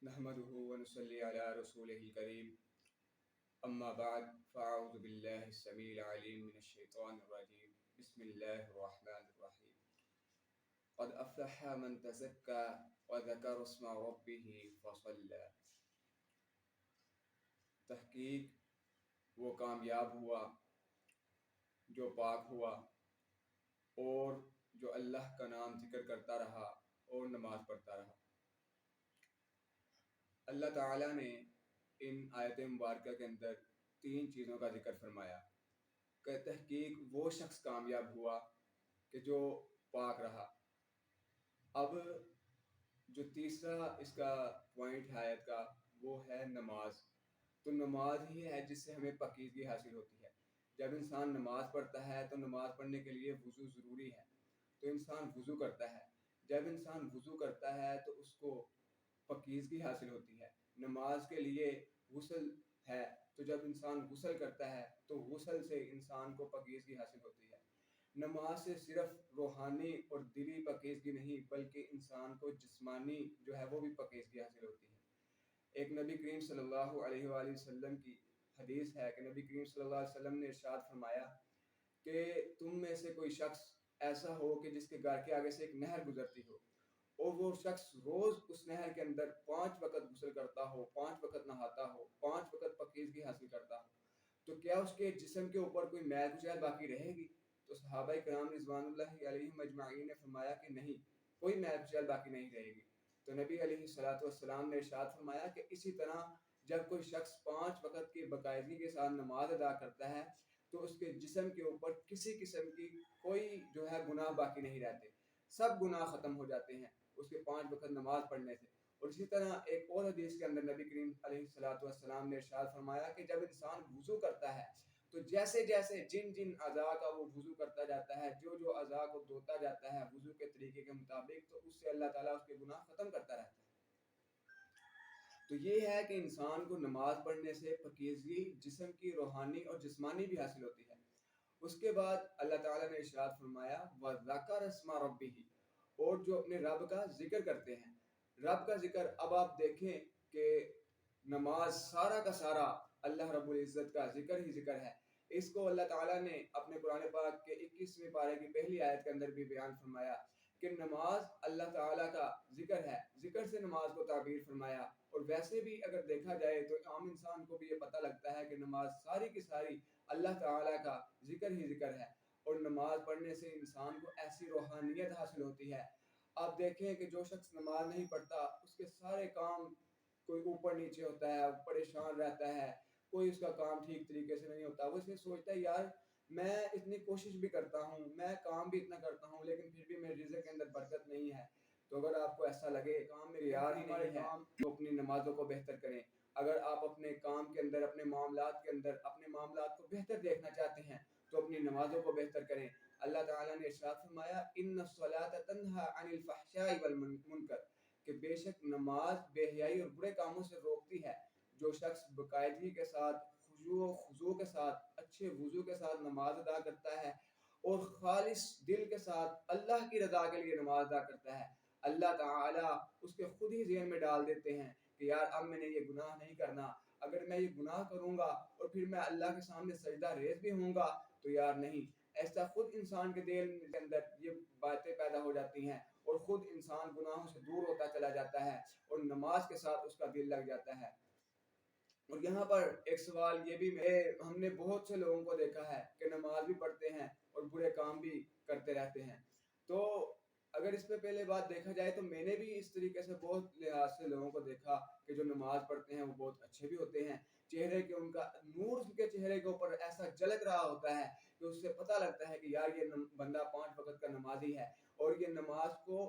نحمده ونصلي على رسوله الكريم أما بعد فأعوذ بالله السميع العليم من الشيطان الرجيم بسم الله الرحمن الرحيم قد أفلح من تزكى وذكر اسم ربه فصلى. تحقیق وہ کامیاب ہوا جو پاک ہوا اور جو اللہ کا نام ذکر کرتا رہا اور نماز پڑھتا رہا. اللہ تعالیٰ نے ان آیت مبارکہ کے اندر تین چیزوں کا ذکر فرمایا کہ تحقیق وہ شخص کامیاب ہوا کہ جو پاک رہا. اب جو تیسرا اس کا پوائنٹ ہے آیت کا وہ ہے نماز. تو نماز ہی ہے جس سے ہمیں پاکیزگی حاصل ہوتی ہے. جب انسان نماز پڑھتا ہے تو نماز پڑھنے کے لیے وضو ضروری ہے، تو انسان وضو کرتا ہے. جب انسان وضو کرتا ہے تو اس کو پاکیزگی حاصل ہوتی ہے. نماز کے لیے غسل ہے، تو جب انسان غسل کرتا ہے تو غسل سے انسان کو پاکیزگی حاصل ہوتی ہے. نماز سے صرف روحانی اور دلی پاکیزگی نہیں بلکہ انسان کو جسمانی جو ہے وہ بھی پاکیزگی حاصل ہوتی ہے. ایک نبی کریم صلی اللہ علیہ وآلہ وسلم کی حدیث ہے کہ نبی کریم صلی اللہ علیہ وسلم نے ارشاد فرمایا کہ تم میں سے کوئی شخص ایسا ہو کہ جس کے گھر کے آگے سے ایک نہر گزرتی ہو اور وہ شخص روز اس نہر کے اندر 5 وقت غسل کرتا ہو، 5 وقت نہاتا ہو، 5 وقت پاکیزگی حاصل کرتا ہو، تو کیا اس کے جسم کے اوپر کوئی میل کچیل باقی رہے گی؟ تو صحابہ کرام رضوان اللہ علیہم اجمعین نے فرمایا کہ نہیں، کوئی میل کچیل باقی نہیں رہے گی. تو نبی علیہ السلام نے ارشاد فرمایا کہ اسی طرح جب کوئی شخص 5 وقت کی باقاعدگی کے ساتھ نماز ادا کرتا ہے تو اس کے جسم کے اوپر کسی قسم کی کوئی جو ہے گناہ باقی نہیں رہتے، سب گناہ ختم ہو جاتے ہیں اس کے 5 وقت نماز پڑھنے سے. اور اسی طرح ایک اور حدیث کے اندر نبی کریم علیہ السلام نے ارشاد فرمایا کہ جب انسان وضو کرتا ہے تو جیسے جیسے جن اعضاء کا وہ وضو کرتا جاتا ہے، جو اعضاء کو دھوتا جاتا ہے وضو کے طریقے کے مطابق، تو اس سے اللہ تعالیٰ اس کے گناہ ختم کرتا رہتا ہے. تو یہ ہے کہ انسان کو نماز پڑھنے سے پاکیزگی جسم کی روحانی اور جسمانی بھی حاصل ہوتی ہے. اس کے بعد اللہ تعالیٰ نے ارشاد فرمایا وَذَكَرَ اسْمَ رَبِّهِ، اور جو اپنے رب کا ذکر کرتے ہیں. رب کا ذکر، اب آپ دیکھیں کہ نماز سارا کا سارا اللہ رب العزت کا ذکر ہی ذکر ہے. اس کو اللہ تعالیٰ نے اپنے قرآن پاک کے 21ویں پارے کی پہلی آیت کے اندر بھی بیان فرمایا کہ نماز اللہ تعالیٰ کا ذکر ہے. ذکر سے نماز کو تعبیر فرمایا. اور ویسے بھی اگر دیکھا جائے تو عام انسان کو بھی یہ پتہ لگتا ہے کہ نماز ساری کی ساری اللہ تعالیٰ کا ذکر ہی ذکر ہے. اور نماز پڑھنے سے انسان کو ایسی روحانیت حاصل ہوتی ہے. آپ دیکھیں کہ جو شخص نماز نہیں پڑھتا اس کے سارے کام کوئی اوپر نیچے ہوتا ہے، پریشان رہتا ہے، کوئی اس کا کام ٹھیک طریقے سے نہیں ہوتا. وہ اس لیے سوچتا ہے یار میں اتنی کوشش بھی کرتا ہوں، میں کام بھی اتنا کرتا ہوں، لیکن پھر بھی میرے رزق کے اندر برکت نہیں ہے. تو اگر آپ کو ایسا لگے کام میں یار ہی نہیں ہے تو اپنی نمازوں کو بہتر کریں. اگر آپ اپنے کام کے اندر، اپنے معاملات کے اندر اپنے معاملات کو بہتر دیکھنا چاہتے ہیں تو اپنی نمازوں کو بہتر کریں. اللہ تعالیٰ نے ارشاد فرمایا ان الصلاۃ تنہی عن الفحشاء والمنکر، کہ بے شک نماز بے حیائی اور برے کاموں سے روکتی ہے. جو شخص باقاعدگی کے ساتھ خشوع و خضوع کے ساتھ اچھے وضو کے ساتھ نماز ادا کرتا ہے اور خالص دل کے ساتھ اللہ کی رضا کے لیے نماز ادا کرتا ہے، اللہ تعالیٰ اس کے خود ہی ذہن میں ڈال دیتے ہیں کہ یار اب میں نے یہ گناہ نہیں کرنا. اگر میں یہ گناہ کروں گا اور پھر میں اللہ کے سامنے سجدہ ریز بھی ہوں گا تو یار نہیں. ایسا خود انسان کے دل کے اندر یہ باتیں پیدا ہو جاتی ہیں اور خود انسان گناہوں سے دور ہوتا چلا جاتا ہے اور نماز کے ساتھ اس کا دل لگ جاتا ہے. اور یہاں پر ایک سوال یہ بھی ہم نے بہت سے لوگوں کو دیکھا ہے کہ نماز بھی پڑھتے ہیں اور برے کام بھی کرتے رہتے ہیں. تو اگر اس پہ پہلے بات دیکھا جائے تو میں نے بھی اس طریقے سے بہت لحاظ سے لوگوں کو دیکھا کہ جو نماز پڑھتے ہیں وہ بہت اچھے بھی ہوتے ہیں. چہرے کے ان کا نور ان کے چہرے کے اوپر ایسا جھلک رہا ہوتا ہے کہ اس سے پتہ لگتا ہے کہ یار یہ بندہ 5 وقت کا نمازی ہے اور یہ نماز کو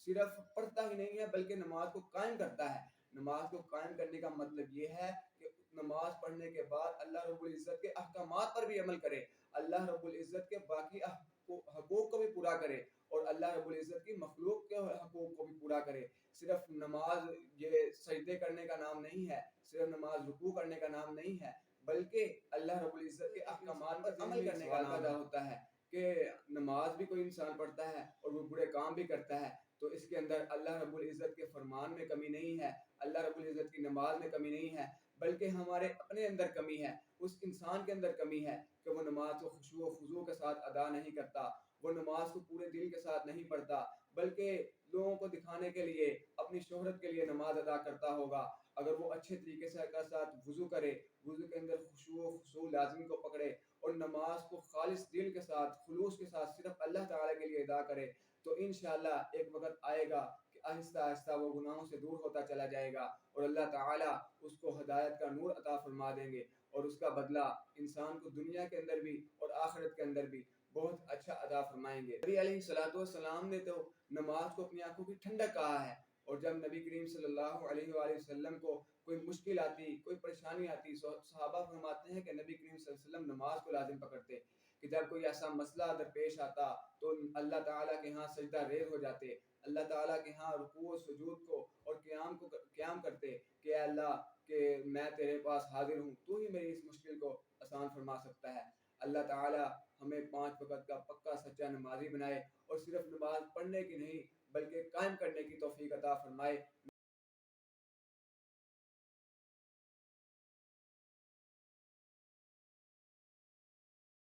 صرف پڑھتا ہی نہیں ہے بلکہ نماز کو قائم کرتا ہے. نماز کو قائم کرنے کا مطلب یہ ہے کہ نماز پڑھنے کے بعد اللہ رب العزت کے احکامات پر بھی عمل کرے، اللہ رب العزت کے باقی حقوق کو بھی پورا کرے اور اللہ رب العزت کی مخلوق کے حقوق کو بھی پورا کرے. صرف نماز یہ سجدے کرنے کا نام نہیں ہے، صرف نماز رکوع کرنے کا نام نہیں ہے، بلکہ اللہ رب العزت کے احکامات پر عمل کرنے کا نام ہوتا ہے. کہ نماز بھی کوئی انسان پڑھتا ہے اور وہ برے کام بھی کرتا ہے تو اس کے اندر اللہ رب العزت کے فرمان میں کمی نہیں ہے، اللہ رب العزت کی نماز میں کمی نہیں ہے، بلکہ ہمارے اپنے اندر کمی ہے، اس انسان کے اندر کمی ہے کہ وہ نماز کو خشوع و خضوع کے ساتھ ادا نہیں کرتا، وہ نماز کو پورے دل کے ساتھ نہیں پڑھتا، بلکہ لوگوں کو دکھانے کے لیے، اپنی شہرت کے لیے نماز ادا کرتا ہوگا۔ اگر وہ اچھے طریقے سے کے ساتھ وضو کرے، وضو کے اندر خشوع و خضوع لازمی کو پکڑے اور نماز کو خالص دل کے ساتھ، خلوص کے ساتھ صرف اللہ تعالیٰ کے لیے ادا کرے، تو انشاءاللہ ایک وقت آئے گا کہ آہستہ آہستہ وہ گناہوں سے دور ہوتا چلا جائے گا اور اللہ تعالیٰ اس کو ہدایت کا نور عطا فرما دیں گے، اور اس کا بدلہ انسان کو دنیا کے اندر بھی اور آخرت کے اندر بھی بہت اچھا عطا فرمائیں گے۔ نبی علیہ الصلوۃ والسلام نے تو نماز کو اپنی آنکھوں کی ٹھنڈک کہا ہے، اور جب نبی کریم صلی اللہ علیہ وآلہ وسلم کو کوئی مشکل آتی، کوئی پریشانی آتی، صحابہ فرماتے ہیں کہ نبی کریم صلی اللہ علیہ وسلم نماز کو لازم پکڑتے، کہ جب کوئی ایسا مسئلہ درپیش آتا تو اللہ تعالیٰ کے ہاں سجدہ ریز ہو جاتے، اللہ تعالیٰ کے ہاں رکوع و سجود کو اور قیام کرتے کہ اے اللہ کہ میں تیرے پاس حاضر ہوں، تو ہی میری اس مشکل کو آسان فرما سکتا ہے۔ اللہ تعالیٰ ہمیں 5 وقت کا پکا سچا نمازی بنائے، اور صرف نماز پڑھنے کی نہیں بلکہ قائم کرنے کی توفیق عطا فرمائے۔